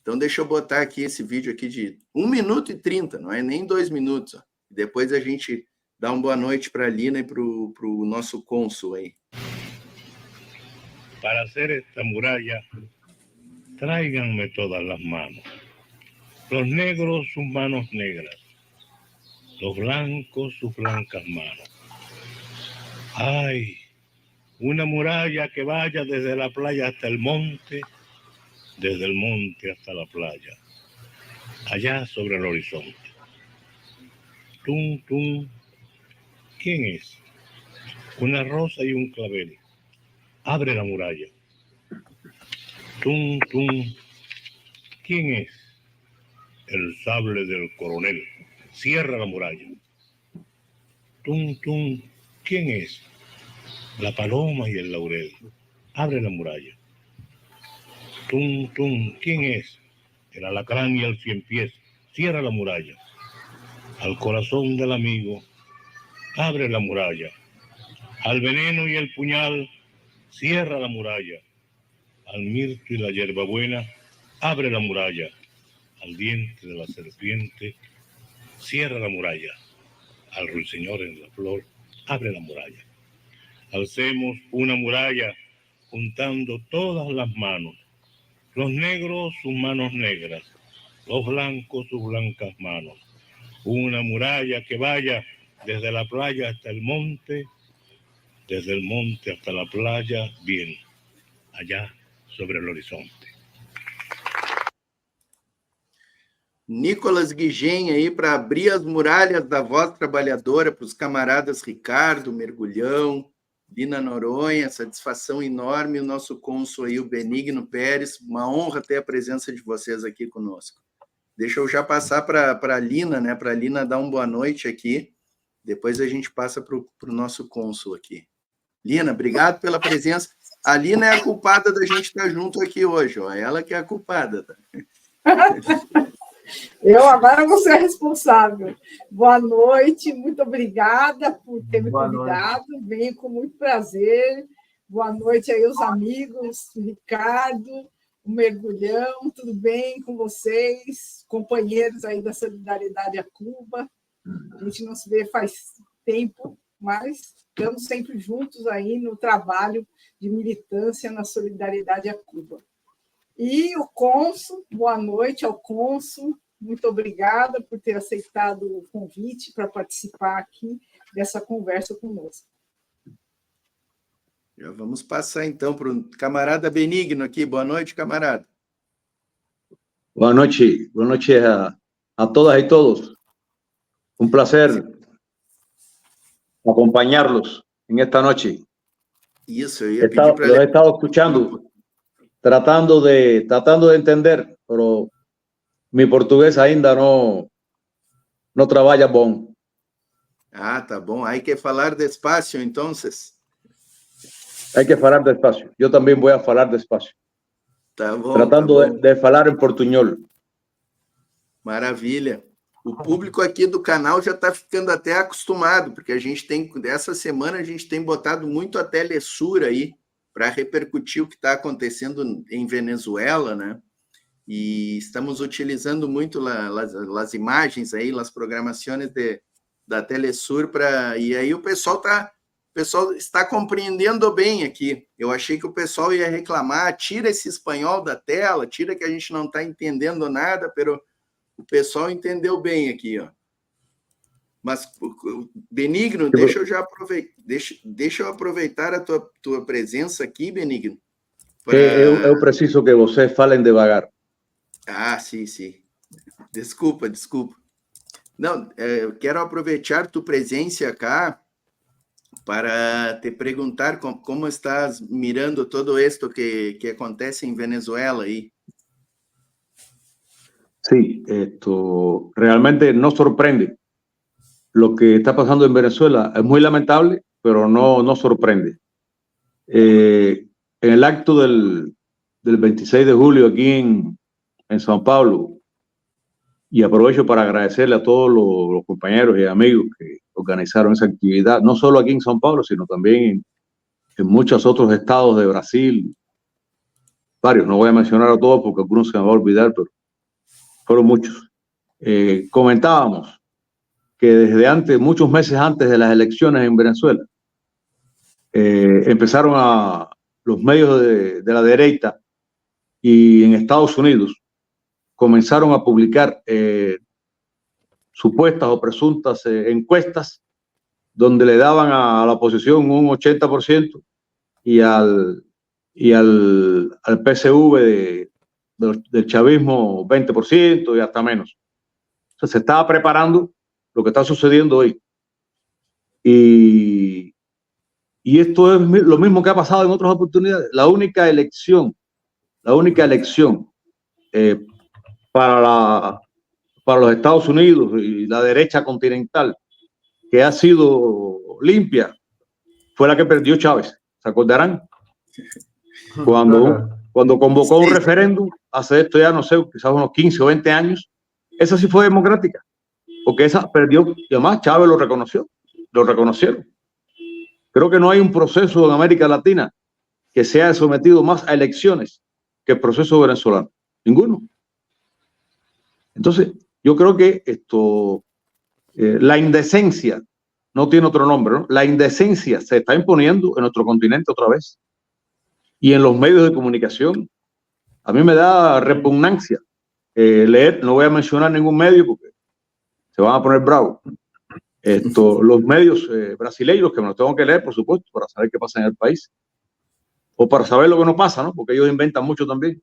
Então, deixa eu botar aqui esse vídeo aqui de 1 minuto e 30, não é nem 2 minutos. Ó. Depois a gente dá uma boa noite para a Lina e para o nosso cônsul aí. Para hacer esta muralla, tráiganme todas las manos. Los negros, sus manos negras. Los blancos, sus blancas manos. ¡Ay! Una muralla que vaya desde la playa hasta el monte, desde el monte hasta la playa, allá sobre el horizonte. Tum, tum. ¿Quién es? Una rosa y un clavel. Abre la muralla. Tum, tum. ¿Quién es? El sable del coronel. Cierra la muralla. Tum, tum. ¿Quién es? La paloma y el laurel. Abre la muralla. Tum, tum. ¿Quién es? El alacrán y el cien pies. Cierra la muralla. Al corazón del amigo. Abre la muralla. Al veneno y el puñal. Cierra la muralla. Al mirto y la hierbabuena. Abre la muralla. Al diente de la serpiente. Cierra la muralla. Al ruiseñor en la flor. Abre la muralla. Alcemos una muralla juntando todas las manos. Los negros, sus manos negras. Los blancos, sus blancas manos. Una muralla que vaya desde la playa hasta el monte, desde el monte hasta la playa, bien, allá sobre el horizonte. Nicolas Guigem aí para abrir as muralhas da Voz Trabalhadora para os camaradas Ricardo, Mergulhão, Lina Noronha, satisfação enorme, o nosso cônsul aí, o Benigno Pérez, uma honra ter a presença de vocês aqui conosco. Deixa eu já passar para a Lina, né, para a Lina dar uma boa noite aqui, depois a gente passa para o nosso cônsul aqui. Lina, obrigado pela presença. A Lina é a culpada da gente estar junto aqui hoje, ó, ela que é a culpada. Tá? Eu agora vou ser a responsável. Boa noite, muito obrigada por ter me convidado. Venho com muito prazer. Boa noite aí aos amigos, o Ricardo, o Mergulhão, tudo bem com vocês? Companheiros aí da Solidariedade a Cuba. A gente não se vê faz tempo, mas estamos sempre juntos aí no trabalho de militância na Solidariedade a Cuba. E o cônsul, boa noite ao cônsul, muito obrigada por ter aceitado o convite para participar aqui dessa conversa conosco. Já vamos passar então para o camarada Benigno aqui. Boa noite, camarada. Boa noite a todas e todos. Um prazer acompanhá-los em esta noite. Isso, eu ia pedir para... Eu he estado escuchando, tratando de entender, pero mi português ainda não trabalha bom. Ah, tá bom. Hay que falar despacio, entonces. Hay que falar despacio. Eu também vou falar despacio. Tá bom. Tratando tá bom. de falar em portunhol. Maravilha. O público aqui do canal já está ficando até acostumado, porque a gente tem, essa semana, a gente tem botado muito a Telesur aí para repercutir o que está acontecendo em Venezuela, né? E estamos utilizando muito as imagens aí, as programações da Telesur para... E aí o pessoal está compreendendo bem aqui. Eu achei que o pessoal ia reclamar, tira esse espanhol da tela, tira que a gente não está entendendo nada, pero o pessoal entendeu bem aqui, ó. Mas, Benigno, deixa eu já aproveitar, deixa eu aproveitar a tua presença aqui, Benigno. Eu preciso que vocês falem devagar. Ah, sim. Desculpa. Não, eu quero aproveitar tu presença cá para te perguntar como estás mirando todo esto que acontece em Venezuela aí. Sí, esto realmente nos sorprende. Lo que está pasando en Venezuela es muy lamentable, pero no sorprende. En el acto del 26 de julio aquí en São Paulo, y aprovecho para agradecerle a todos los compañeros y amigos que organizaron esa actividad, no solo aquí en São Paulo, sino también en muchos otros estados de Brasil, varios, no voy a mencionar a todos porque algunos se me va a olvidar, pero fueron muchos. Comentábamos que desde antes, muchos meses antes de las elecciones en Venezuela, empezaron los medios de la derecha y en Estados Unidos comenzaron a publicar supuestas o presuntas encuestas donde le daban a la oposición un 80% y al PSV del chavismo 20% y hasta menos. O sea, se estaba preparando lo que está sucediendo hoy. Y esto es lo mismo que ha pasado en otras oportunidades. La única elección para los Estados Unidos y la derecha continental que ha sido limpia fue la que perdió Chávez. ¿Se acordarán? Cuando convocó un referéndum hace esto ya, no sé, quizás unos 15 o 20 años, esa sí fue democrática, porque esa perdió y además Chávez lo reconocieron. Creo que no hay un proceso en América Latina que se haya sometido más a elecciones que el proceso venezolano. Ninguno. Entonces, yo creo que la indecencia no tiene otro nombre, ¿no? La indecencia se está imponiendo en nuestro continente otra vez. Y en los medios de comunicación, a mí me da repugnancia leer, no voy a mencionar ningún medio porque se van a poner bravos. Los medios brasileños, que me los tengo que leer, por supuesto, para saber qué pasa en el país. O para saber lo que no pasa, ¿no? Porque ellos inventan mucho también.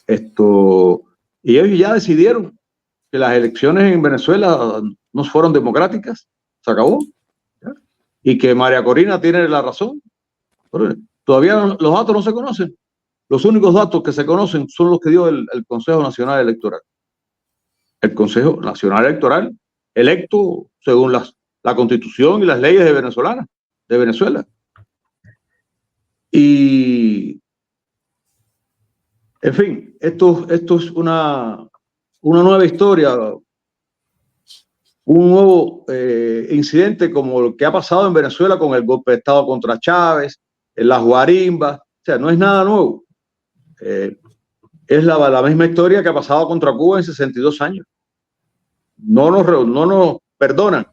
Y ellos ya decidieron que las elecciones en Venezuela no fueron democráticas. Se acabó. ¿Ya? Y que María Corina tiene la razón. Pero todavía los datos no se conocen. Los únicos datos que se conocen son los que dio el Consejo Nacional Electoral. El Consejo Nacional Electoral, electo según la Constitución y las leyes de Venezuela. Y, en fin, esto es una nueva historia, un nuevo incidente como lo que ha pasado en Venezuela con el golpe de Estado contra Chávez, las guarimbas. O sea, no es nada nuevo. Es la misma historia que ha pasado contra Cuba en 62 años. No nos perdonan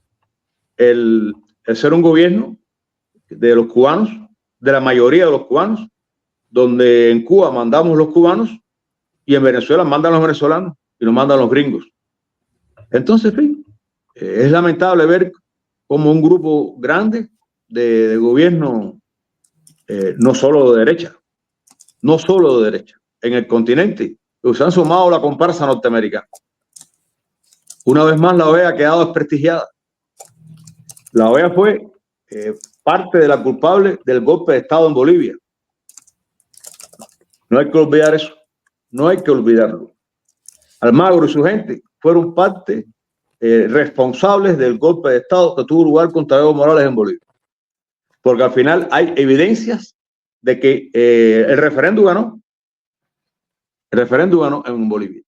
el ser un gobierno de los cubanos, de la mayoría de los cubanos, donde en Cuba mandamos los cubanos y en Venezuela mandan los venezolanos y nos mandan los gringos. Entonces, en fin, es lamentable ver como un grupo grande de gobierno, no solo de derecha, en el continente, que se han sumado a la comparsa norteamericana. Una vez más, la OEA ha quedado desprestigiada. La OEA fue parte de la culpable del golpe de Estado en Bolivia. No hay que olvidar eso. No hay que olvidarlo. Almagro y su gente fueron parte responsables del golpe de Estado que tuvo lugar contra Evo Morales en Bolivia. Porque al final hay evidencias de que el referéndum ganó. El referéndum ganó en Bolivia.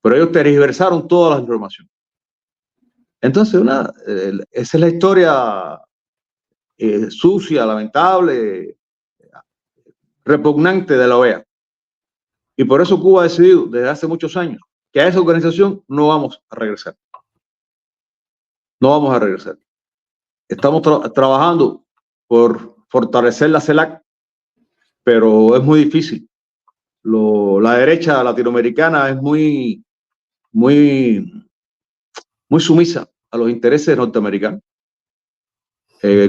Pero ellos tergiversaron toda la información. Entonces, esa es la historia sucia, lamentable, repugnante de la OEA. Y por eso Cuba ha decidido desde hace muchos años que a esa organización no vamos a regresar. No vamos a regresar. Estamos trabajando por fortalecer la CELAC, pero es muy difícil. La derecha latinoamericana es muy sumisa a los intereses norteamericanos.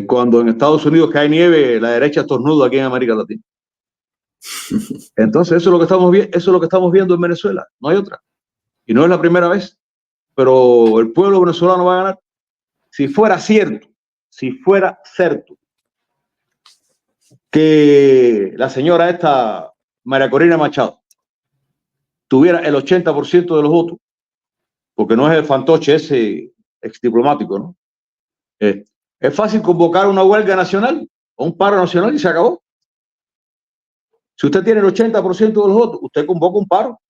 Cuando en Estados Unidos cae nieve, la derecha estornuda aquí en América Latina. Entonces eso es lo que estamos viendo en Venezuela, no hay otra. Y no es la primera vez, pero el pueblo venezolano va a ganar. Si fuera cierto que la señora esta, María Corina Machado, tuviera el 80% de los votos, porque no es el fantoche ese exdiplomático, ¿no? Es fácil convocar una huelga nacional o un paro nacional y se acabó. Si usted tiene el 80% de los votos, usted convoca un paro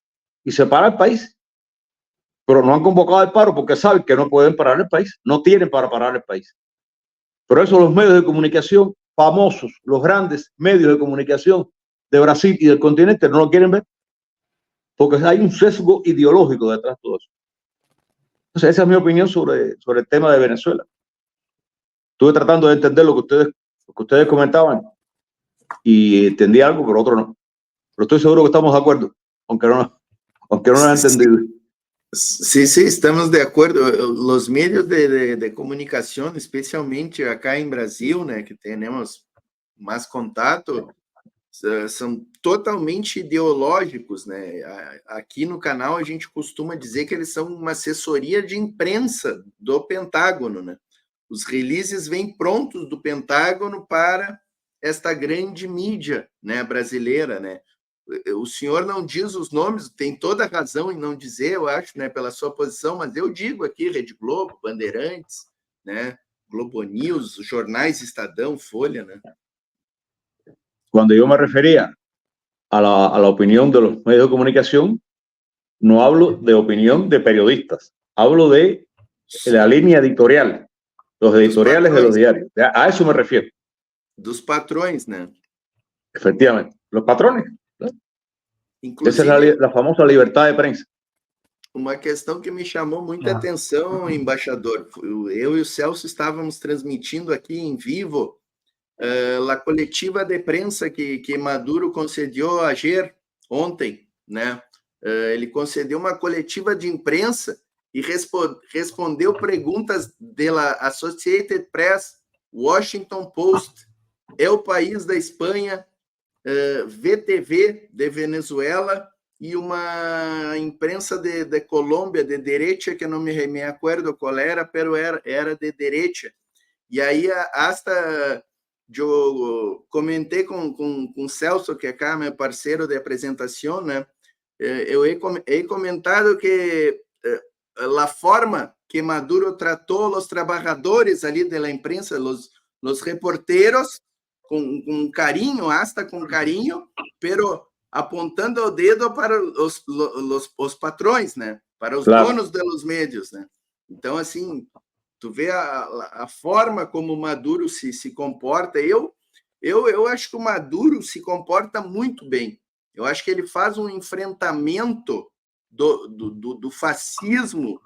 y se para el país. Pero no han convocado el paro porque saben que no pueden parar el país, no tienen para parar el país. Por eso los medios de comunicación famosos, los grandes medios de comunicación de Brasil y del continente no lo quieren ver, porque hay un sesgo ideológico detrás de todo eso. Entonces, esa es mi opinión sobre el tema de Venezuela. Estuve tratando de entender lo que ustedes comentaban y entendí algo, pero otro no. Pero estoy seguro que estamos de acuerdo, aunque no lo han entendido. Sí, estamos de acuerdo. Los medios de comunicación, especialmente acá en Brasil, né, que tenemos mais contato, são totalmente ideológicos, né? Aqui no canal a gente costuma dizer que eles são uma assessoria de imprensa do Pentágono, né? Os releases vêm prontos do Pentágono para esta grande mídia, né, brasileira, né? O senhor não diz os nomes, tem toda a razão em não dizer, eu acho, né, pela sua posição, mas eu digo aqui, Rede Globo, Bandeirantes, né, Globo News, jornais Estadão, Folha, né? Cuando yo me refería a la opinión de los medios de comunicación, no hablo de opinión de periodistas, hablo de la línea editorial, los editoriales de los diarios. A eso me refiero. Dos patrões, né? Efectivamente, los patrones. Inclusive, esa es la famosa libertad de prensa. Uma questão que me chamou muita atenção, embaixador, eu e o Celso estávamos transmitindo aqui em vivo a coletiva de prensa que Maduro concedeu ontem, né? Ele concedeu uma coletiva de imprensa e respondeu perguntas da Associated Press, Washington Post, El País da Espanha, VTV de Venezuela e uma imprensa de Colômbia, de derecha, que não me acuerdo qual era, pero era de derecha. E aí, hasta eu comentei com Celso, que é meu parceiro de apresentação, né? Eu he comentado que a forma que Maduro tratou os trabalhadores ali da imprensa, os reporteros, com carinho, hasta com carinho, pero apontando o dedo para os patrões, né? Para os donos dos médios, né? Então, assim, tu vê a forma como o Maduro se comporta. Eu acho que o Maduro se comporta muito bem. Eu acho que ele faz um enfrentamento do fascismo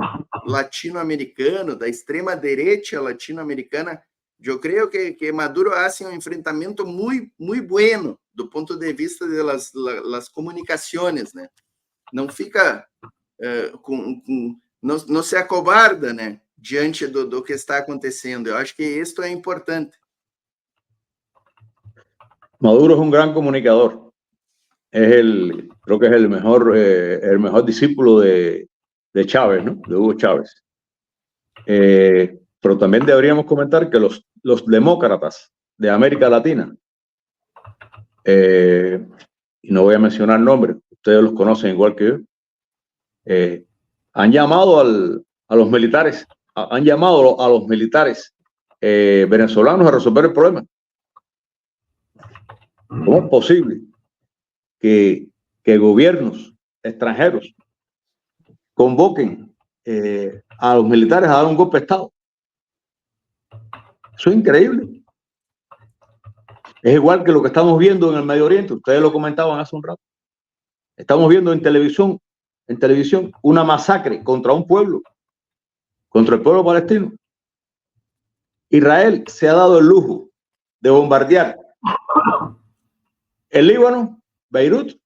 latino-americano, da extrema-direita latino-americana. Eu creio que Maduro hace um enfrentamento muito bueno do ponto de vista das comunicações, né? Não fica não se acobarda, né, diante do que está acontecendo. Eu acho que isto é importante. Maduro es un gran comunicador. Creo que es el mejor discípulo de Chávez, ¿no? De Hugo Chávez. Pero también deberíamos comentar que los demócratas de América Latina, y no voy a mencionar nombres, ustedes los conocen igual que yo, han llamado a los militares venezolanos a resolver el problema. ¿Cómo es posible que gobiernos extranjeros convoquen a los militares a dar un golpe de Estado? Eso es increíble. Es igual que lo que estamos viendo en el Medio Oriente. Ustedes lo comentaban hace un rato. Estamos viendo en televisión una masacre contra un pueblo, contra el pueblo palestino. Israel se ha dado el lujo de bombardear el Líbano, Beirut,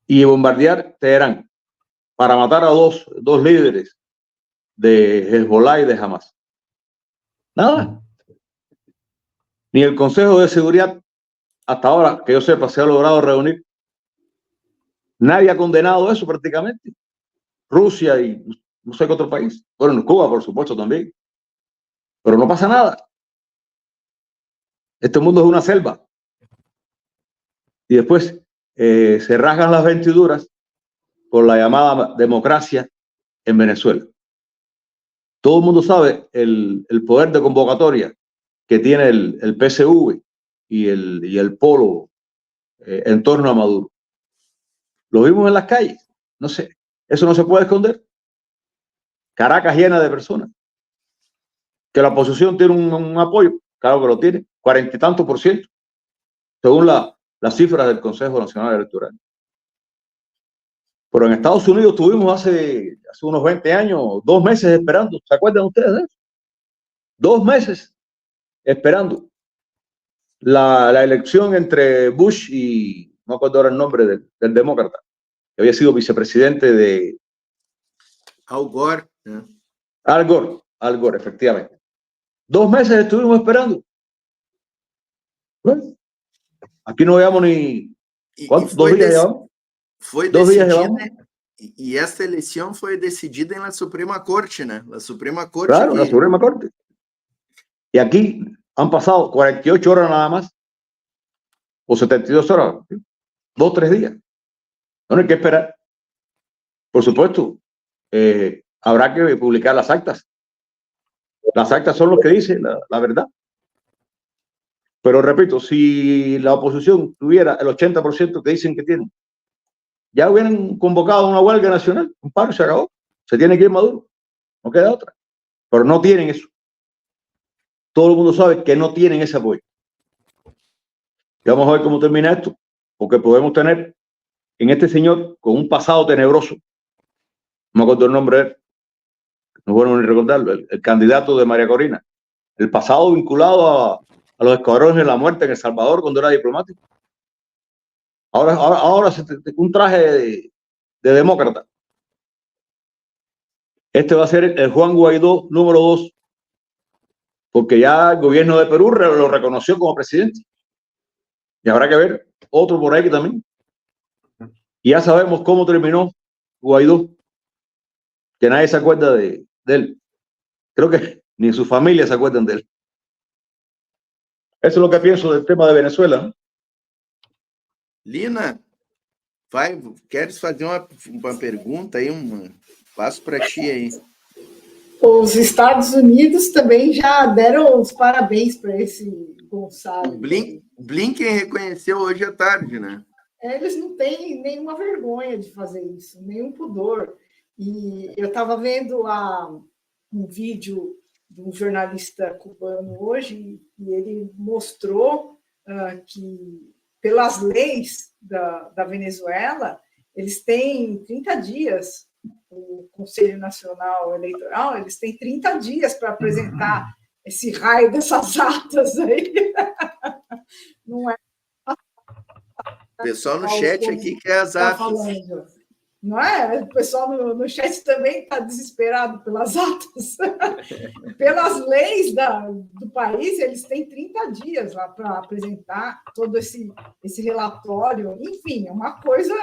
y bombardear Teherán para matar a dos líderes de Hezbollah y de Hamas. Nada. Ni el Consejo de Seguridad, hasta ahora, que yo sepa, se ha logrado reunir. Nadie ha condenado eso prácticamente. Rusia y no sé qué otro país. Bueno, Cuba, por supuesto, también. Pero no pasa nada. Este mundo es una selva. Y después se rasgan las vestiduras por la llamada democracia en Venezuela. Todo el mundo sabe el poder de convocatoria que tiene el PSV y el polo en torno a Maduro. Lo vimos en las calles. No sé, eso no se puede esconder. Caracas llena de personas. Que la oposición tiene un apoyo, claro que lo tiene, 40 y tantos %, según las cifras del Consejo Nacional Electoral. Pero en Estados Unidos tuvimos hace unos 20 años 2 meses esperando. ¿Se acuerdan ustedes de eso? 2 meses esperando la elección entre Bush y, no me acuerdo ahora el nombre del demócrata, que había sido vicepresidente de Al Gore. Al Gore, efectivamente. 2 meses estuvimos esperando. Bueno, aquí no veamos ni... ¿Cuántos? 2 días llevamos. Foi 2 días decidida, llevamos. e essa eleição foi decidida na Suprema Corte, né? A Suprema Corte. Claro, la Suprema Corte. Y aquí han pasado 48 horas nada más, o 72 horas, 2 o 3 días. No hay que esperar. Por supuesto, habrá que publicar las actas. Las actas son lo que dicen la verdad. Pero repito, si la oposición tuviera el 80% que dicen que tienen, ya hubieran convocado una huelga nacional, un paro y se acabó. Se tiene que ir Maduro, no queda otra. Pero no tienen eso. Todo el mundo sabe que no tienen ese apoyo. Y vamos a ver cómo termina esto, porque podemos tener en este señor con un pasado tenebroso, no me acuerdo el nombre de él, no es bueno ni recordarlo, el candidato de María Corina, el pasado vinculado a los escuadrones de la muerte en El Salvador cuando era diplomático. Ahora un traje de demócrata. Este va a ser el Juan Guaidó número 2, porque ya el gobierno de Perú lo reconoció como presidente. Y habrá que ver otro por ahí también. Y ya sabemos cómo terminó Guaidó, que nadie se acuerda de él. Creo que ni su familia se acuerdan de él. Eso es lo que pienso del tema de Venezuela, ¿no? Lina, queres fazer uma pergunta aí? Passo para ti aí. Os Estados Unidos também já deram os parabéns para esse Gonçalo. Blinken reconheceu hoje à tarde, né? Eles não têm nenhuma vergonha de fazer isso, nenhum pudor. E eu estava vendo um vídeo de um jornalista cubano hoje e ele mostrou que, pelas leis da Venezuela, eles têm 30 dias, o Conselho Nacional Eleitoral, eles têm 30 dias para apresentar esse raio dessas atas aí. Não é? O pessoal no chat aqui quer as atas. Não é? O pessoal no chat também está desesperado pelas atas. Pelas leis do país, eles têm 30 dias lá para apresentar todo esse relatório. Enfim, é uma coisa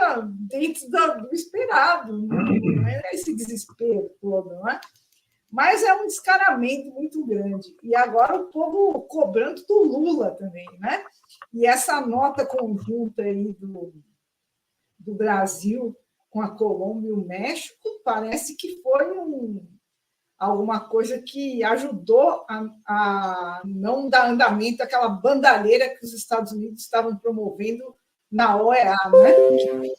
dentro do esperado, não é esse desespero todo, não é? Mas é um descaramento muito grande. E agora o povo cobrando do Lula também, né? E essa nota conjunta aí do Brasil com a Colômbia e o México, parece que foi alguma coisa que ajudou a não dar andamento àquela bandalheira que os Estados Unidos estavam promovendo na OEA, né?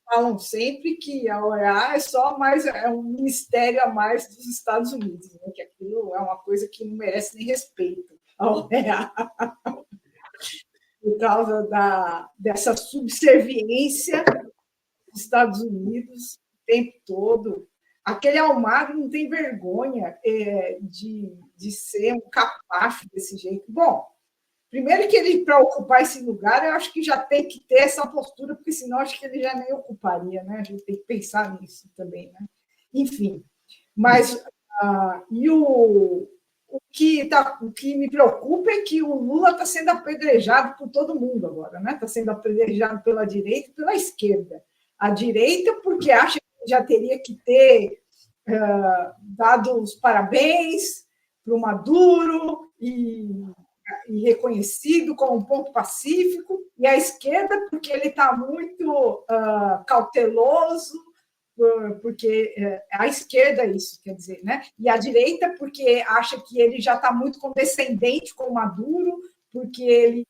Falam sempre que a OEA é um ministério a mais dos Estados Unidos, né? Que aquilo é uma coisa que não merece nem respeito, a OEA. Por causa dessa subserviência dos Estados Unidos o tempo todo. Aquele Almagro não tem vergonha de ser um capacho desse jeito. Bom, primeiro que ele, para ocupar esse lugar, eu acho que já tem que ter essa postura, porque senão acho que ele já nem ocuparia, né? A gente tem que pensar nisso também, né? Enfim, mas o que me preocupa é que o Lula está sendo apedrejado por todo mundo agora, né? Está sendo apedrejado pela direita e pela esquerda. A direita, porque acha que já teria que ter dado os parabéns para o Maduro e reconhecido como um ponto pacífico, e a esquerda, porque ele está muito cauteloso, porque a esquerda é isso, quer dizer, né? E a direita, porque acha que ele já está muito condescendente com o Maduro, porque ele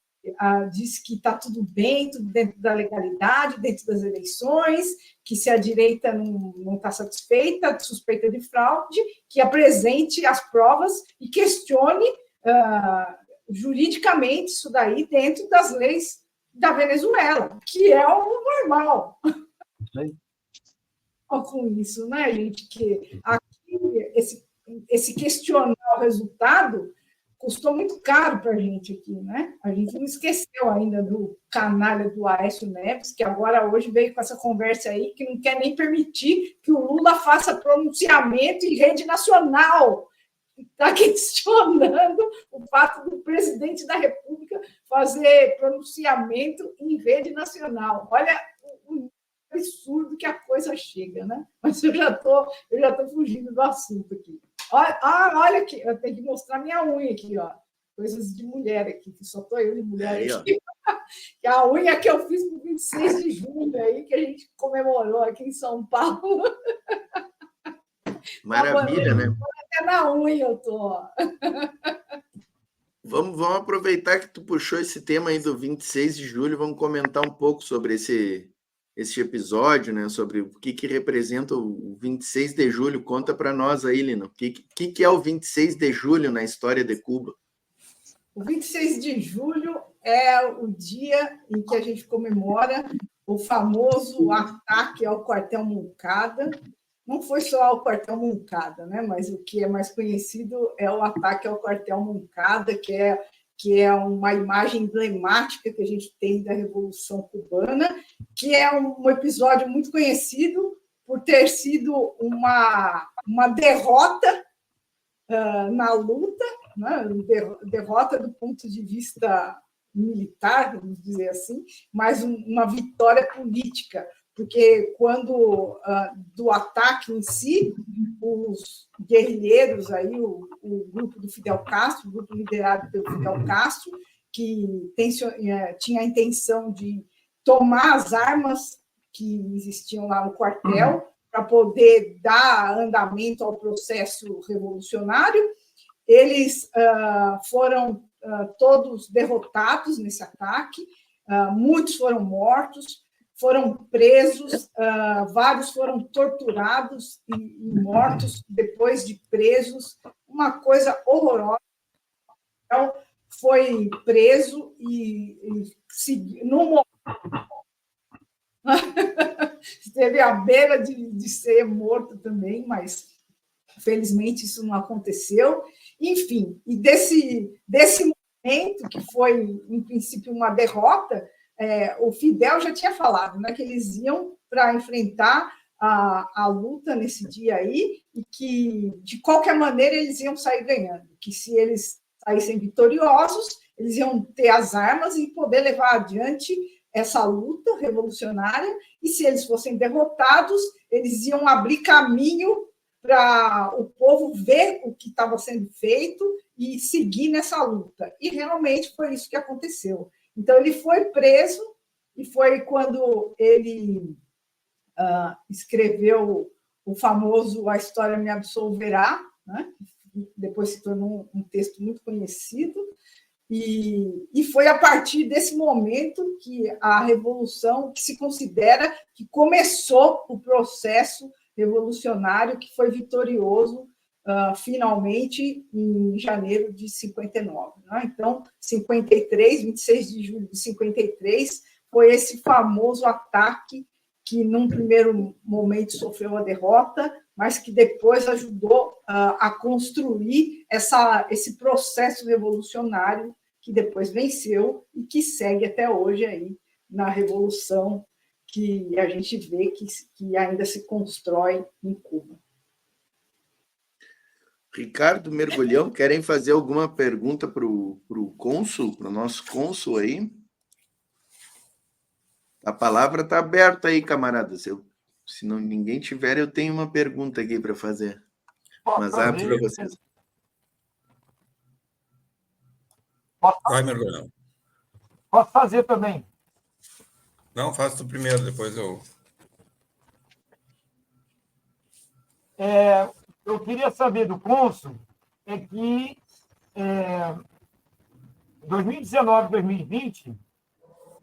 diz que está tudo bem, tudo dentro da legalidade, dentro das eleições, que se a direita não está satisfeita, suspeita de fraude, que apresente as provas e questione juridicamente isso daí dentro das leis da Venezuela, que é o normal. Com isso, né, gente? Que aqui, esse questionar o resultado custou muito caro para a gente aqui, né? A gente não esqueceu ainda do canalha do Aécio Neves, que agora hoje veio com essa conversa aí, que não quer nem permitir que o Lula faça pronunciamento em rede nacional. Está questionando o fato do presidente da República fazer pronunciamento em rede nacional. Olha o absurdo que a coisa chega, né? Mas eu já tô fugindo do assunto aqui. Olha aqui, eu tenho que mostrar minha unha aqui, ó. Coisas de mulher aqui, que só estou eu de mulher aí, aqui. Que a unha que eu fiz no 26 de junho, aí, que a gente comemorou aqui em São Paulo. Maravilha, né? Até na unha eu tô. Vamos aproveitar que tu puxou esse tema aí do 26 de julho, vamos comentar um pouco sobre esse episódio, né? Sobre o que representa o 26 de julho. Conta para nós aí, Lino. O que é o 26 de julho na história de Cuba? O 26 de julho é o dia em que a gente comemora o famoso ataque ao quartel Moncada. Não foi só ao quartel Moncada, né? Mas o que é mais conhecido é o ataque ao quartel Moncada, que é uma imagem emblemática que a gente tem da Revolução Cubana, que é um episódio muito conhecido por ter sido uma derrota na luta, né? Derrota do ponto de vista militar, vamos dizer assim, mas uma vitória política, porque quando do ataque em si, os guerrilheiros aí, o grupo do Fidel Castro, o grupo liderado pelo Fidel Castro, que tinha a intenção de tomar as armas que existiam lá no quartel para poder dar andamento ao processo revolucionário, eles foram todos derrotados nesse ataque, muitos foram mortos, foram presos, vários foram torturados e mortos depois de presos, uma coisa horrorosa. Então, foi preso e no esteve à beira de ser morto também, mas felizmente isso não aconteceu. Enfim, e desse momento, que foi, em princípio, uma derrota, o Fidel já tinha falado, né, que eles iam para enfrentar a luta nesse dia aí e que, de qualquer maneira, eles iam sair ganhando, que se eles saíssem vitoriosos, eles iam ter as armas e poder levar adiante essa luta revolucionária, e se eles fossem derrotados, eles iam abrir caminho para o povo ver o que estava sendo feito e seguir nessa luta. E realmente foi isso que aconteceu. Então, ele foi preso, e foi quando ele escreveu o famoso A História Me Absolverá, né? Depois se tornou um texto muito conhecido, e foi a partir desse momento que a Revolução, que se considera que começou o processo revolucionário, que foi vitorioso finalmente em janeiro de 59. Né? Então, 53, 26 de julho de 53, foi esse famoso ataque que, num primeiro momento, sofreu uma derrota, mas que depois ajudou a construir esse processo revolucionário que depois venceu e que segue até hoje aí na Revolução, que a gente vê que ainda se constrói em Cuba. Ricardo Mergulhão, querem fazer alguma pergunta para o cônsul, para o nosso cônsul aí? A palavra está aberta aí, camaradas. Se não, ninguém tiver, eu tenho uma pergunta aqui para fazer. Mas abro para vocês. Vai, Mergulhão. Posso fazer também. Não, faça tu primeiro, depois eu... Eu queria saber do cônsul que 2019, 2020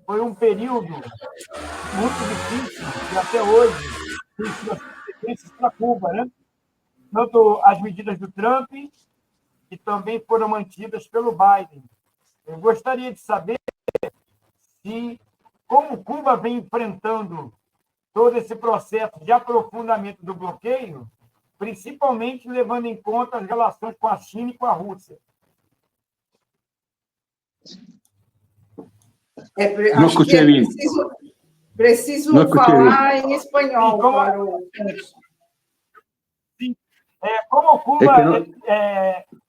foi um período muito difícil e até hoje tem suas consequências para Cuba, né? Tanto as medidas do Trump, que também foram mantidas pelo Biden. Eu gostaria de saber se como Cuba vem enfrentando todo esse processo de aprofundamento do bloqueio, principalmente levando em conta as relações com a China e com a Rússia. No escuché bien. Preciso No escuché falar em espanhol. Sim, como, para o... sim, como Cuba, no...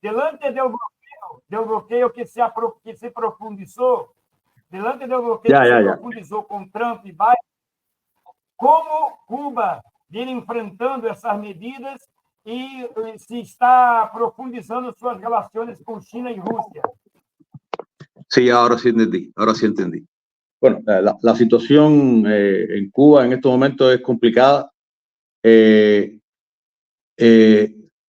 delante del bloqueo que se profundizó, delante del bloqueo que se profundizó con Trump y Biden, ¿cómo Cuba viene enfrentando esas medidas y se está profundizando sus relaciones con China y Rusia? Sí, ahora sí entendí. Bueno, la situación en Cuba en estos momentos es complicada. De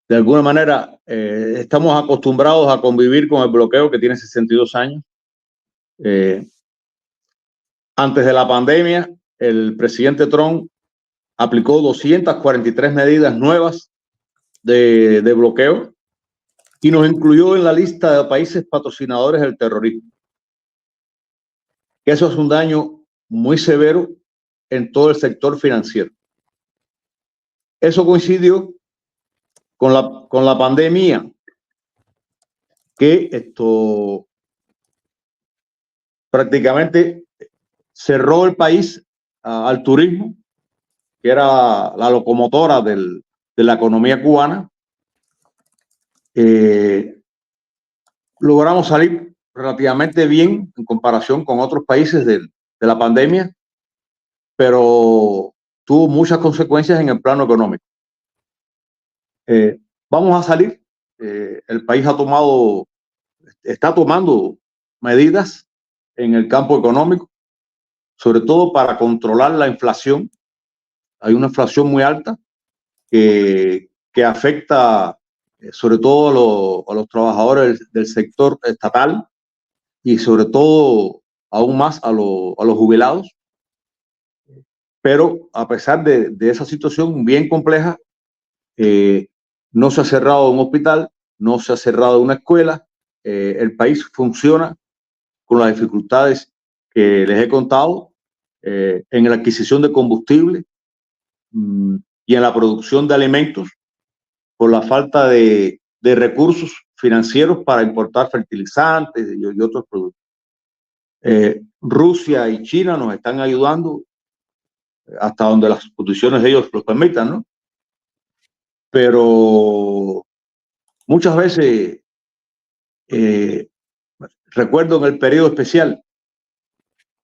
alguna manera, estamos acostumbrados a convivir con el bloqueo que tiene 62 años. Antes de la pandemia, el presidente Trump aplicó 243 medidas nuevas de bloqueo y nos incluyó en la lista de países patrocinadores del terrorismo. Eso es un daño muy severo en todo el sector financiero. Eso coincidió con la pandemia, que esto prácticamente cerró el país al turismo, que era la locomotora de la economía cubana. Logramos salir relativamente bien en comparación con otros países de la pandemia, pero tuvo muchas consecuencias en el plano económico. Vamos a salir. El país está tomando medidas en el campo económico, sobre todo para controlar la inflación. Hay una inflación muy alta que afecta sobre todo a los trabajadores del sector estatal y sobre todo aún más a los jubilados. Pero a pesar de esa situación bien compleja, no se ha cerrado un hospital, no se ha cerrado una escuela. El país funciona con las dificultades que les he contado en la adquisición de combustible y en la producción de alimentos por la falta de recursos financieros para importar fertilizantes y otros productos. Rusia y China nos están ayudando hasta donde las condiciones de ellos los permitan, ¿no? Pero muchas veces recuerdo en el periodo especial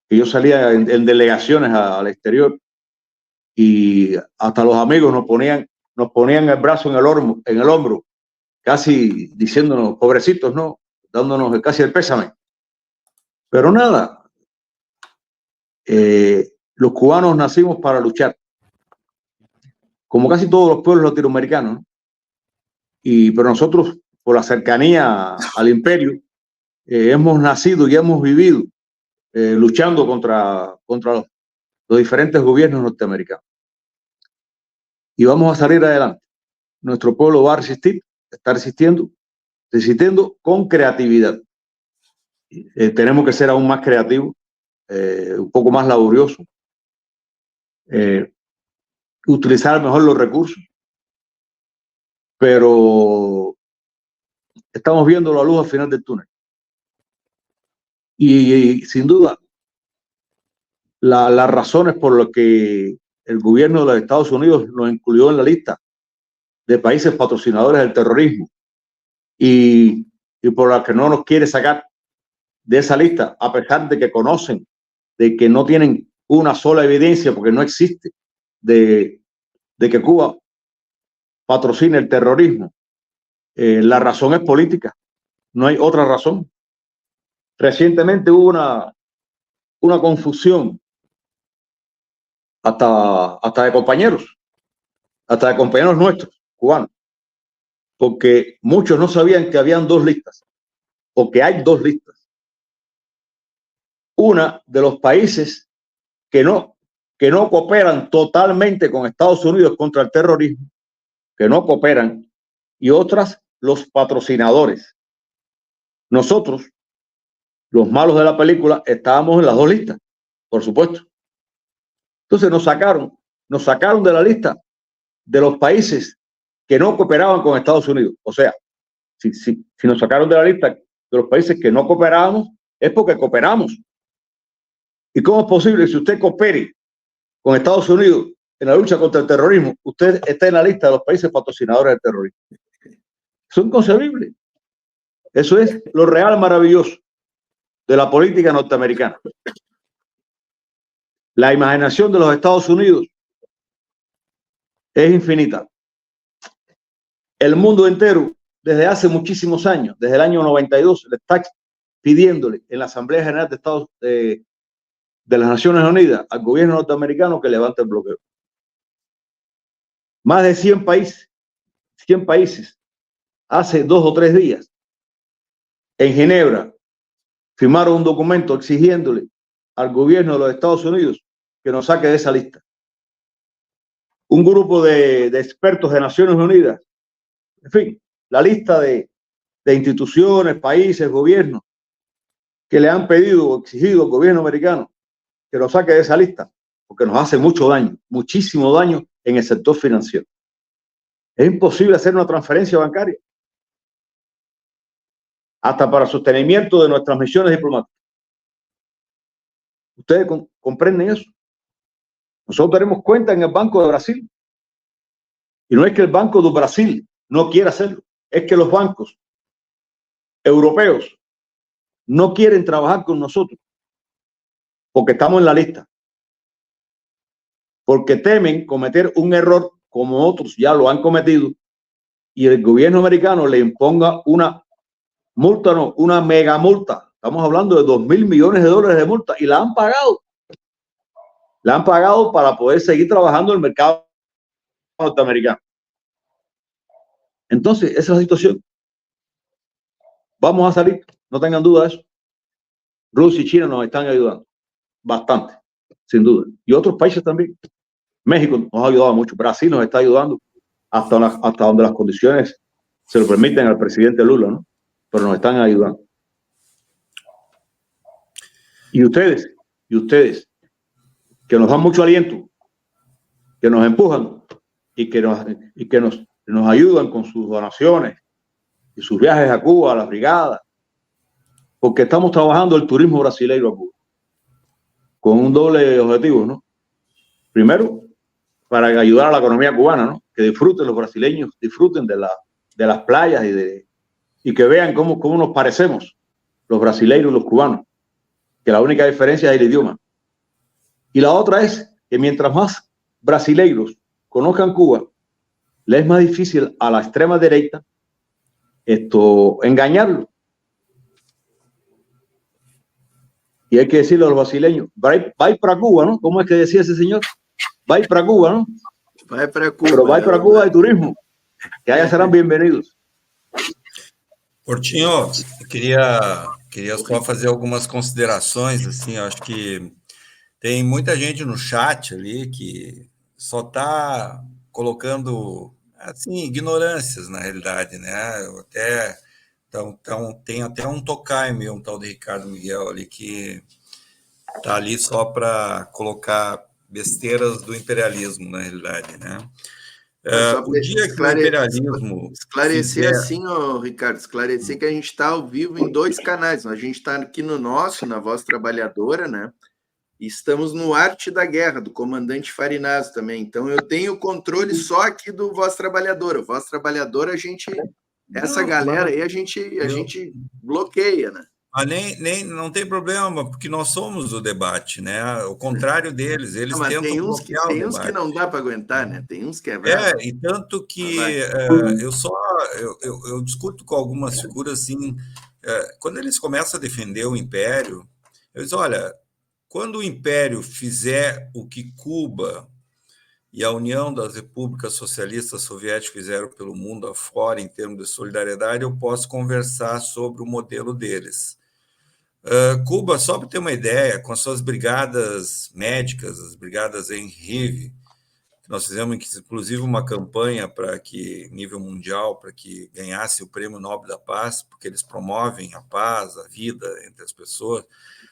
que yo salía en delegaciones al exterior y hasta los amigos nos ponían el brazo en el hombro, casi diciéndonos pobrecitos, ¿no? Dándonos casi el pésame. Pero nada, los cubanos nacimos para luchar, como casi todos los pueblos latinoamericanos, ¿no? Pero nosotros, por la cercanía al imperio, hemos nacido y hemos vivido luchando contra los diferentes gobiernos norteamericanos. Y vamos a salir adelante. Nuestro pueblo va a resistir, está resistiendo con creatividad. Tenemos que ser aún más creativos, un poco más laboriosos, utilizar mejor los recursos, pero estamos viendo la luz al final del túnel. Y sin duda, las razones por las que el gobierno de los Estados Unidos nos incluyó en la lista de países patrocinadores del terrorismo y por las que no nos quiere sacar de esa lista, a pesar de que conocen de que no tienen una sola evidencia, porque no existe, de que Cuba patrocina el terrorismo. La razón es política, no hay otra razón. Recientemente hubo una confusión hasta de compañeros nuestros, cubanos, porque muchos no sabían que habían dos listas, o que hay dos listas. Una de los países que no cooperan totalmente con Estados Unidos contra el terrorismo, que no cooperan, y otras los patrocinadores. Nosotros, los malos de la película, estábamos en las dos listas, por supuesto. Entonces nos sacaron de la lista de los países que no cooperaban con Estados Unidos. O sea, si nos sacaron de la lista de los países que no cooperábamos, es porque cooperamos. ¿Y cómo es posible, si usted coopere con Estados Unidos en la lucha contra el terrorismo, usted está en la lista de los países patrocinadores del terrorismo? Eso es inconcebible. Eso es lo real maravilloso de la política norteamericana. La imaginación de los Estados Unidos es infinita. El mundo entero, desde hace muchísimos años, desde el año 92, le está pidiéndole en la Asamblea General de Estados de las Naciones Unidas al gobierno norteamericano que levante el bloqueo. Más de 100 países, hace 2 o 3 días, en Ginebra, firmaron un documento exigiéndole al gobierno de los Estados Unidos que nos saque de esa lista. Un grupo de expertos de Naciones Unidas, en fin, la lista de instituciones, países, gobiernos que le han pedido o exigido al gobierno americano que nos saque de esa lista, porque nos hace mucho daño, muchísimo daño en el sector financiero. Es imposible hacer una transferencia bancaria, hasta para sostenimiento de nuestras misiones diplomáticas. ¿Ustedes comprenden eso? Nosotros tenemos cuenta en el Banco de Brasil. Y no es que el Banco de Brasil no quiera hacerlo, es que los bancos europeos no quieren trabajar con nosotros porque estamos en la lista. Porque temen cometer un error como otros ya lo han cometido y el gobierno americano le imponga una multa, no, una mega multa. Estamos hablando de $2.000 millones de multa y la han pagado. La han pagado para poder seguir trabajando en el mercado norteamericano. Entonces, esa es la situación. Vamos a salir, no tengan duda de eso. Rusia y China nos están ayudando bastante, sin duda. Y otros países también. México nos ha ayudado mucho. Brasil nos está ayudando hasta donde las condiciones se lo permiten al presidente Lula, ¿no? Pero nos están ayudando. Y ustedes, que nos dan mucho aliento, que nos empujan y que nos ayudan con sus donaciones y sus viajes a Cuba, a las brigadas, porque estamos trabajando el turismo brasileño a Cuba con un doble objetivo, ¿no? Primero, para ayudar a la economía cubana, ¿no? Que disfruten los brasileños, disfruten de las playas y que vean cómo nos parecemos los brasileños y los cubanos, que la única diferencia es el idioma. Y la otra es que mientras más brasileños conozcan Cuba, les es más difícil a la extrema derecha engañarlo. Y hay que decirle a los brasileños, vai para Cuba, ¿no? ¿Cómo es que decía ese señor? Vai para Cuba, ¿no? Vai para Cuba. Pero vai para Cuba de turismo, que allá serán bienvenidos. Portinho, eu queria só fazer algumas considerações, assim, eu acho que tem muita gente no chat ali que só está colocando, assim, ignorâncias, na realidade, né? Tem até um tocaio meu, um tal de Ricardo Miguel ali, que está ali só para colocar besteiras do imperialismo, na realidade, né? O dia que o imperialismo... Esclarecer assim, Ricardo, esclarecer que a gente está ao vivo em 2 canais. A gente está aqui no nosso, na Voz Trabalhadora, né? E estamos no Arte da Guerra, do comandante Farinazzo também. Então, eu tenho controle só aqui do Voz Trabalhadora. O Voz Trabalhadora, essa galera aí, a gente bloqueia, né? Mas não tem problema, porque nós somos o debate, né? O contrário deles, eles tentam bloquear o debate. Tem uns que não dá para aguentar, né? Tem uns que é bravo. E tanto que eu discuto com algumas figuras assim, quando eles começam a defender o Império, eu digo, olha, quando o Império fizer o que Cuba e a União das Repúblicas Socialistas Soviéticas fizeram pelo mundo afora em termos de solidariedade, eu posso conversar sobre o modelo deles. Cuba, só para ter uma ideia, com as suas brigadas médicas, as brigadas Henrive, que nós fizemos, inclusive, uma campanha para que, nível mundial, para que ganhasse o Prêmio Nobel da Paz, porque eles promovem a paz, a vida entre as pessoas,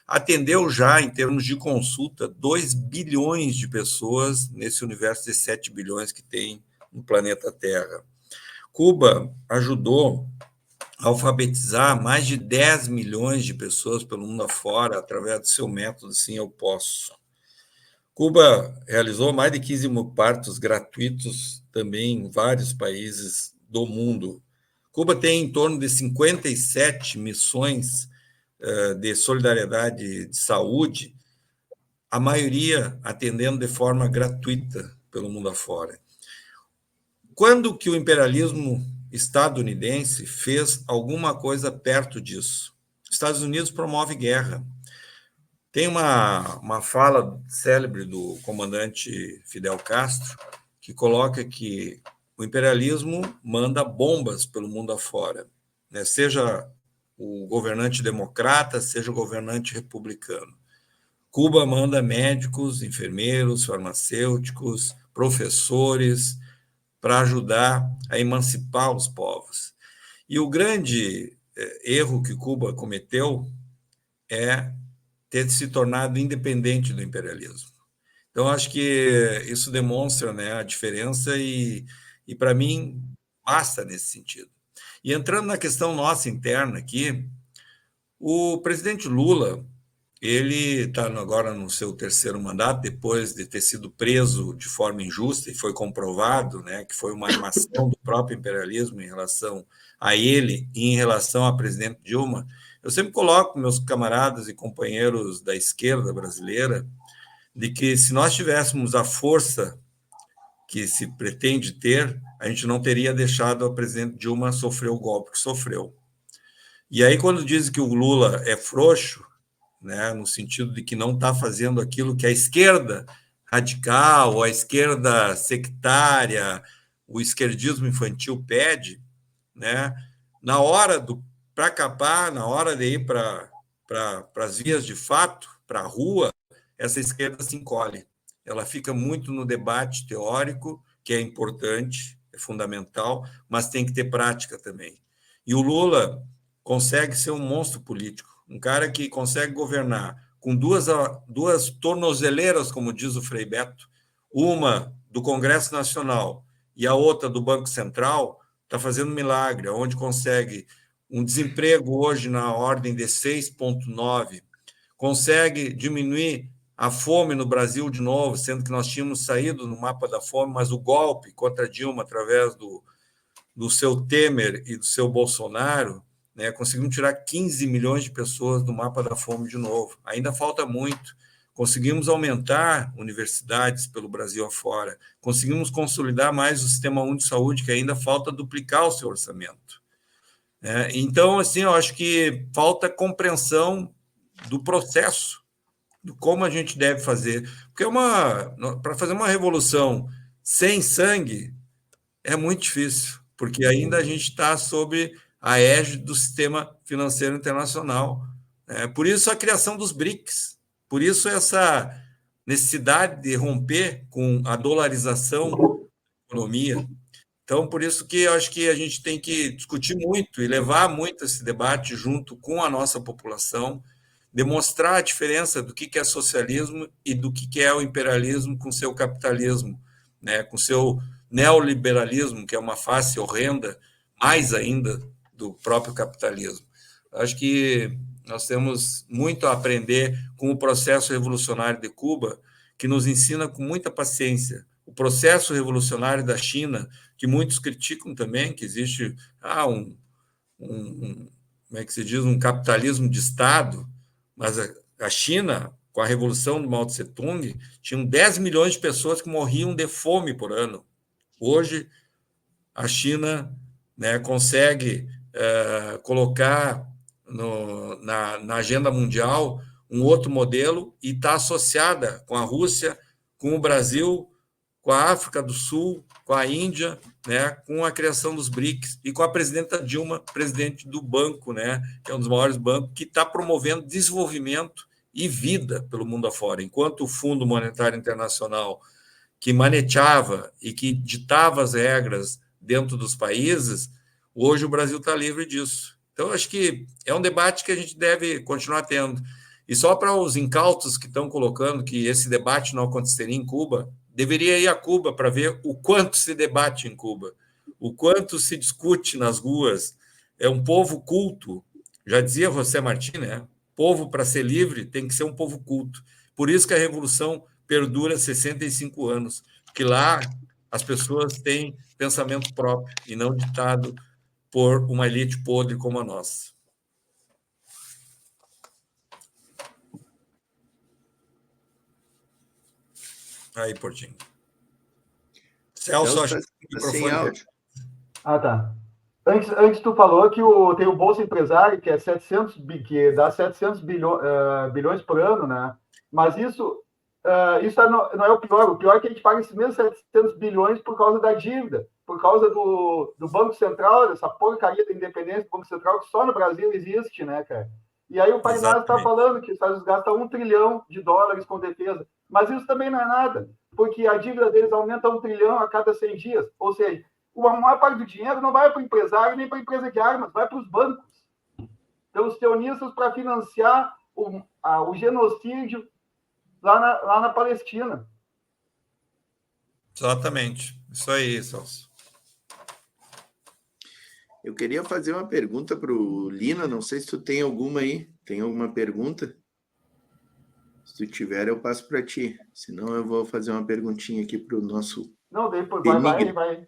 atendeu já, em termos de consulta, 2 bilhões de pessoas nesse universo de 7 bilhões que tem no planeta Terra. Cuba ajudou a alfabetizar mais de 10 milhões de pessoas pelo mundo afora, através do seu método Sim Eu Posso. Cuba realizou mais de 15 mil partos gratuitos também em vários países do mundo. Cuba tem em torno de 57 missões de solidariedade de saúde, a maioria atendendo de forma gratuita pelo mundo afora. Quando que o imperialismo estadunidense fez alguma coisa perto disso? Os Estados Unidos promove guerra. Tem uma fala célebre do comandante Fidel Castro, que coloca que o imperialismo manda bombas pelo mundo afora, né? Seja o governante democrata, seja o governante republicano. Cuba manda médicos, enfermeiros, farmacêuticos, professores, para ajudar a emancipar os povos. E o grande erro que Cuba cometeu é ter se tornado independente do imperialismo. Então, acho que isso demonstra, né, a diferença e para mim, basta nesse sentido. E entrando na questão nossa interna aqui, o presidente Lula, ele está agora no seu 3º mandato, depois de ter sido preso de forma injusta, e foi comprovado, né, que foi uma armação do próprio imperialismo em relação a ele e em relação à presidente Dilma. Eu sempre coloco meus camaradas e companheiros da esquerda brasileira de que, se nós tivéssemos a força que se pretende ter, a gente não teria deixado a presidente Dilma sofrer o golpe que sofreu. E aí, quando dizem que o Lula é frouxo, né, no sentido de que não está fazendo aquilo que a esquerda radical, a esquerda sectária, o esquerdismo infantil pede, né, na hora para capar, na hora de ir para as vias de fato, para a rua, essa esquerda se encolhe. Ela fica muito no debate teórico, que é importante, é fundamental, mas tem que ter prática também. E o Lula consegue ser um monstro político, um cara que consegue governar com duas tornozeleiras, como diz o Frei Beto, uma do Congresso Nacional e a outra do Banco Central, está fazendo milagre, onde consegue um desemprego hoje na ordem de 6,9%, consegue diminuir a fome no Brasil de novo, sendo que nós tínhamos saído no mapa da fome, mas o golpe contra Dilma, através do seu Temer e do seu Bolsonaro, né, conseguimos tirar 15 milhões de pessoas do mapa da fome de novo. Ainda falta muito. Conseguimos aumentar universidades pelo Brasil afora, conseguimos consolidar mais o Sistema Único de Saúde, que ainda falta duplicar o seu orçamento. Então, assim, eu acho que falta compreensão do processo, de como a gente deve fazer. Porque para fazer uma revolução sem sangue é muito difícil, porque ainda a gente está sob a égide do sistema financeiro internacional. Por isso a criação dos BRICS, por isso essa necessidade de romper com a dolarização da economia. Então, por isso que eu acho que a gente tem que discutir muito e levar muito esse debate junto com a nossa população, demonstrar a diferença do que é socialismo e do que é o imperialismo com seu capitalismo, né, com seu neoliberalismo, que é uma face horrenda, mais ainda, do próprio capitalismo. Acho que nós temos muito a aprender com o processo revolucionário de Cuba, que nos ensina com muita paciência. O processo revolucionário da China, que muitos criticam também, que existe como é que se diz, um capitalismo de Estado, mas a China, com a revolução do Mao Tse-tung, tinham 10 milhões de pessoas que morriam de fome por ano. Hoje, a China, né, consegue colocar na agenda mundial um outro modelo e está associada com a Rússia, com o Brasil, com a África do Sul, com a Índia, né, com a criação dos BRICS e com a presidenta Dilma, presidente do banco, né, que é um dos maiores bancos, que está promovendo desenvolvimento e vida pelo mundo afora. Enquanto o Fundo Monetário Internacional, que manejava e que ditava as regras dentro dos países, hoje o Brasil está livre disso. Então, acho que é um debate que a gente deve continuar tendo. E só para os incautos que estão colocando que esse debate não aconteceria em Cuba, deveria ir a Cuba para ver o quanto se debate em Cuba, o quanto se discute nas ruas. É um povo culto, já dizia José Martí, né? Povo, para ser livre, tem que ser um povo culto. Por isso que a Revolução perdura 65 anos, porque lá as pessoas têm pensamento próprio e não ditado por uma elite podre como a nossa. Aí, Portinho. Celso, acho que o microfone... Ah, tá. Antes tu falou que tem o Bolsa Empresário, que dá 700 bilhões por ano, né? Mas isso não é o pior. O pior é que a gente paga esses mesmos 700 bilhões por causa da dívida, por causa do Banco Central, dessa porcaria da independência do Banco Central, que só no Brasil existe, né, cara? E aí o Parinas está falando que os Estados Unidos gastam $1 trilhão com defesa. Mas isso também não é nada, porque a dívida deles aumenta 1 trilhão a cada 100 dias. Ou seja, a maior parte do dinheiro não vai para o empresário nem para a empresa de armas, vai para os bancos, pelos sionistas, para financiar o genocídio lá na Palestina. Exatamente. Isso aí, Celso. Eu queria fazer uma pergunta para o Lina, não sei se tu tem alguma aí. Tem alguma pergunta? Se tu tiver, eu passo para ti. Senão eu vou fazer uma perguntinha aqui para o nosso... Não, depois vai.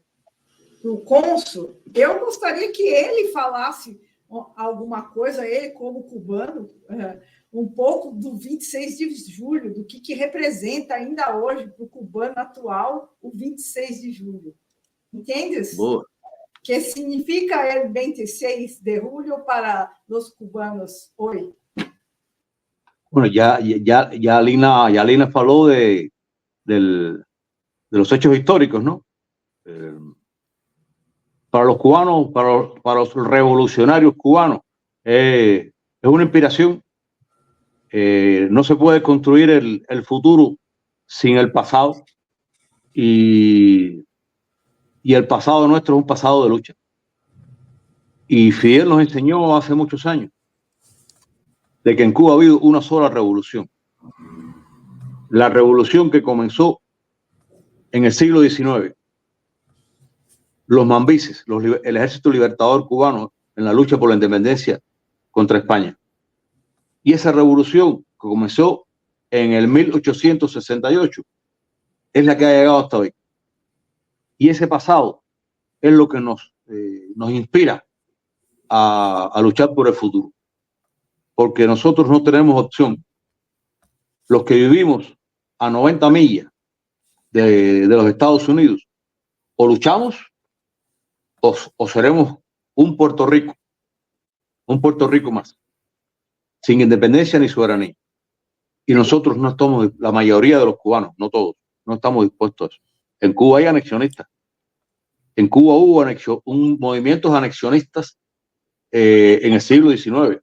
O cônsul, eu gostaria que ele falasse alguma coisa, ele como cubano, um pouco do 26 de julho, do que representa ainda hoje para o cubano atual o 26 de julho. Entendes? Boa. ¿Qué significa el 26 de julio para los cubanos hoy? Bueno, ya Lina faló de los hechos históricos, ¿no? Para los cubanos, para los revolucionarios cubanos, es una inspiración. No se puede construir el futuro sin el pasado. Y el pasado nuestro es un pasado de lucha. Y Fidel nos enseñó hace muchos años de que en Cuba ha habido una sola revolución. La revolución que comenzó en el siglo XIX. Los mambises, el ejército libertador cubano en la lucha por la independencia contra España. Y esa revolución que comenzó en el 1868 es la que ha llegado hasta hoy. Y ese pasado es lo que nos inspira a luchar por el futuro. Porque nosotros no tenemos opción. Los que vivimos a 90 millas de los Estados Unidos, o luchamos o seremos un Puerto Rico más, sin independencia ni soberanía. Y nosotros no estamos, la mayoría de los cubanos, no todos, no estamos dispuestos a eso. En Cuba hay anexionistas. En Cuba hubo movimientos anexionistas en el siglo XIX.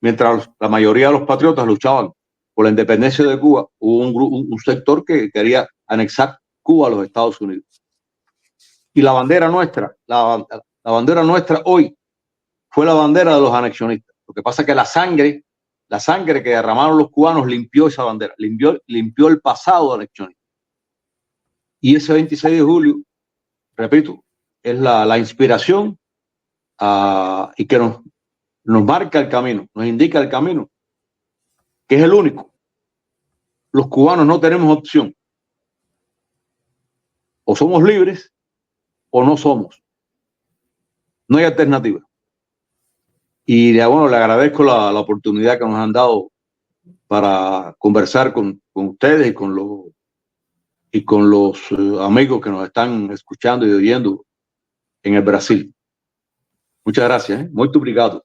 Mientras la mayoría de los patriotas luchaban por la independencia de Cuba, hubo un sector que quería anexar Cuba a los Estados Unidos. Y la bandera nuestra, la bandera nuestra hoy fue la bandera de los anexionistas. Lo que pasa es que la sangre que derramaron los cubanos limpió esa bandera, limpió el pasado anexionista. Y ese 26 de julio, repito, es la inspiración y que nos marca el camino, nos indica el camino, que es el único. Los cubanos no tenemos opción. O somos libres o no somos. No hay alternativa. Y bueno, le agradezco la oportunidad que nos han dado para conversar con ustedes y con los amigos que nos están escuchando y oyendo en el Brasil. Muchas gracias. Muito obrigado.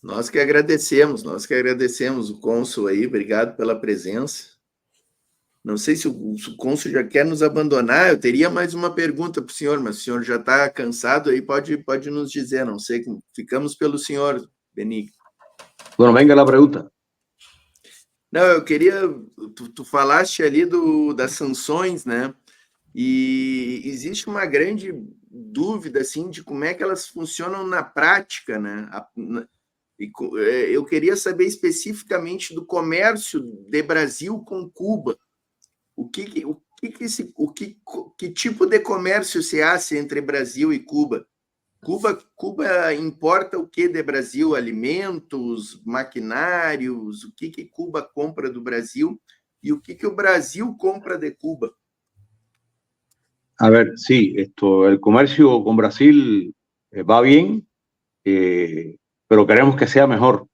Nós que agradecemos o cônsul aí, obrigado pela presença. Não sei se o cônsul já quer nos abandonar, eu teria mais uma pergunta para o senhor, mas o senhor já está cansado aí, pode nos dizer, não sei, ficamos pelo senhor, Benigno. Bueno, venga la pregunta. Não, eu queria... Tu falaste ali das sanções, né? E existe uma grande dúvida, assim, de como é que elas funcionam na prática, né? Eu queria saber especificamente do comércio de Brasil com Cuba. Que tipo de comércio se há entre Brasil e Cuba? Cuba importa o que de Brasil? Alimentos, maquinários? O que Cuba compra do Brasil? E o que o Brasil compra de Cuba? A ver, sí, el comercio con Brasil va bien, pero queremos que sea mejor.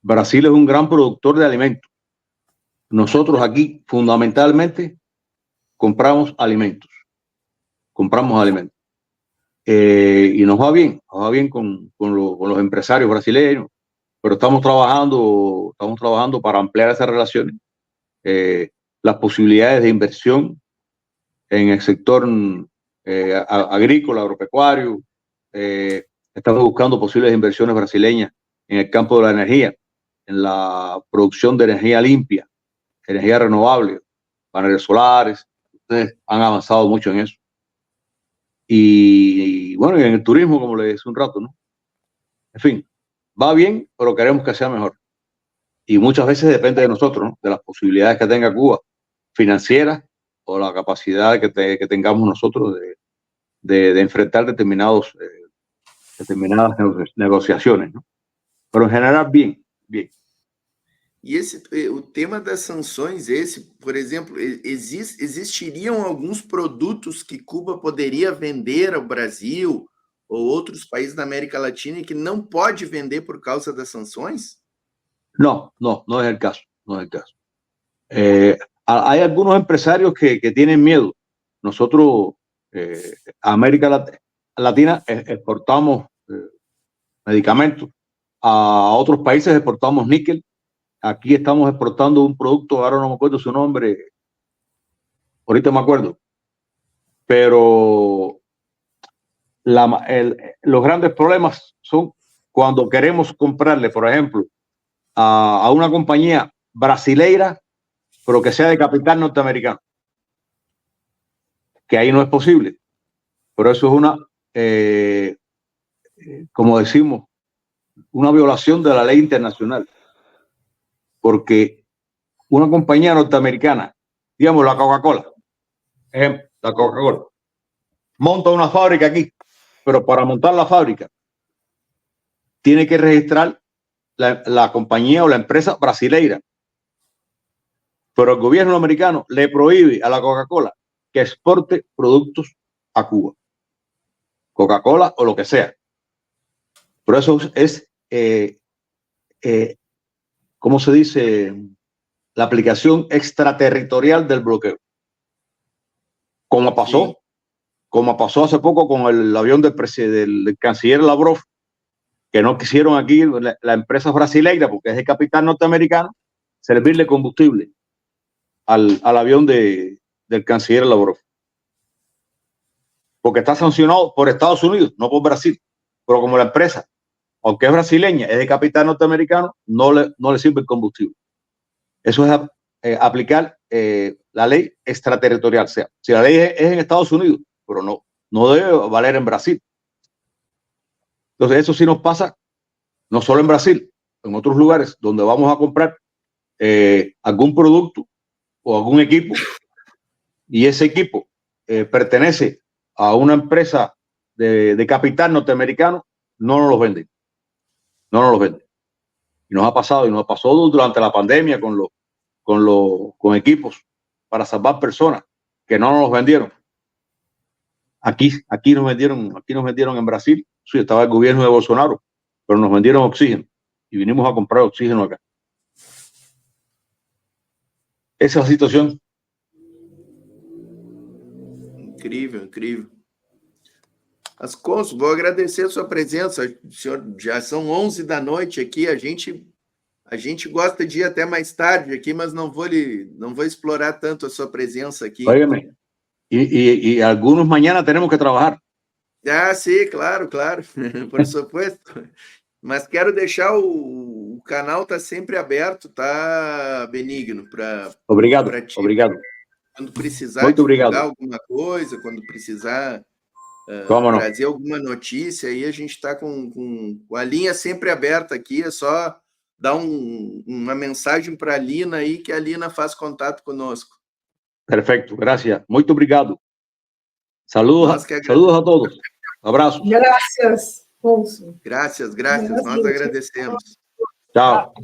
Brasil es un gran productor de alimentos. Nosotros aquí fundamentalmente compramos alimentos. Y nos va bien con los empresarios brasileños, pero estamos trabajando para ampliar esas relaciones, las posibilidades de inversión en el sector agrícola, agropecuario. Estamos buscando posibles inversiones brasileñas en el campo de la energía, en la producción de energía limpia, energía renovable, paneles solares. Ustedes han avanzado mucho en eso. Y bueno, en el turismo, como le decía un rato, ¿no? En fin, va bien, pero queremos que sea mejor. Y muchas veces depende de nosotros, ¿no? De las posibilidades que tenga Cuba financieras o la capacidad que tengamos nosotros de enfrentar determinadas negociaciones, ¿no? Pero en general, bien. E o tema das sanções, por exemplo, existiriam alguns produtos que Cuba poderia vender ao Brasil ou outros países da América Latina e que não pode vender por causa das sanções? No es el caso. Hay algunos empresarios que tienen miedo. Nosotros, América Latina, exportamos medicamentos. A otros países exportamos níquel. Aquí estamos exportando un producto, ahora no me acuerdo su nombre, ahorita me acuerdo, pero los grandes problemas son cuando queremos comprarle, por ejemplo, a una compañía brasileira, pero que sea de capital norteamericano, que ahí no es posible. Pero eso es una, como decimos, una violación de la ley internacional. Porque una compañía norteamericana, digamos la Coca-Cola, ejemplo, la Coca-Cola, monta una fábrica aquí, pero para montar la fábrica tiene que registrar la compañía o la empresa brasileira. Pero el gobierno americano le prohíbe a la Coca-Cola que exporte productos a Cuba. Coca-Cola o lo que sea. Por eso es ¿cómo se dice? La aplicación extraterritorial del bloqueo. Como pasó hace poco con el avión del canciller Lavrov, que no quisieron aquí la empresa brasileira, porque es de capital norteamericano, servirle combustible al avión del canciller Lavrov. Porque está sancionado por Estados Unidos, no por Brasil. Pero como la empresa, aunque es brasileña, es de capital norteamericano, no le sirve el combustible. Eso es aplicar la ley extraterritorial. O sea, si la ley es en Estados Unidos, pero no debe valer en Brasil. Entonces, eso sí nos pasa, no solo en Brasil, en otros lugares donde vamos a comprar algún producto o algún equipo, y ese equipo pertenece a una empresa de capital norteamericano, no nos los venden. Y nos ha pasado durante la pandemia con equipos para salvar personas que no nos los vendieron. Aquí nos vendieron en Brasil. Sí, estaba el gobierno de Bolsonaro, pero nos vendieron oxígeno y vinimos a comprar oxígeno acá. Esa situación. Incrível. Asconso, vou agradecer a sua presença. Senhor, já são 11 da noite aqui. A gente gosta de ir até mais tarde aqui, mas não vou explorar tanto a sua presença aqui. Óyeme, y algunos mañana tenemos que trabajar. Ah, sí, claro, por supuesto. Mas quero deixar o canal tá sempre aberto, tá, Benigno? Obrigado, Pra ti. obrigado. Quando precisar Muito divulgar obrigado. alguma coisa, quando precisar Como não? trazer alguma notícia, aí a gente está com a linha sempre aberta aqui, é só dar uma mensagem para a Lina aí, que a Lina faz contato conosco. Perfecto, gracias. Muito obrigado. Saludos, Nós que saludos a todos. Abraços. Graças, Consul. Graças, nós agradecemos. Tchau.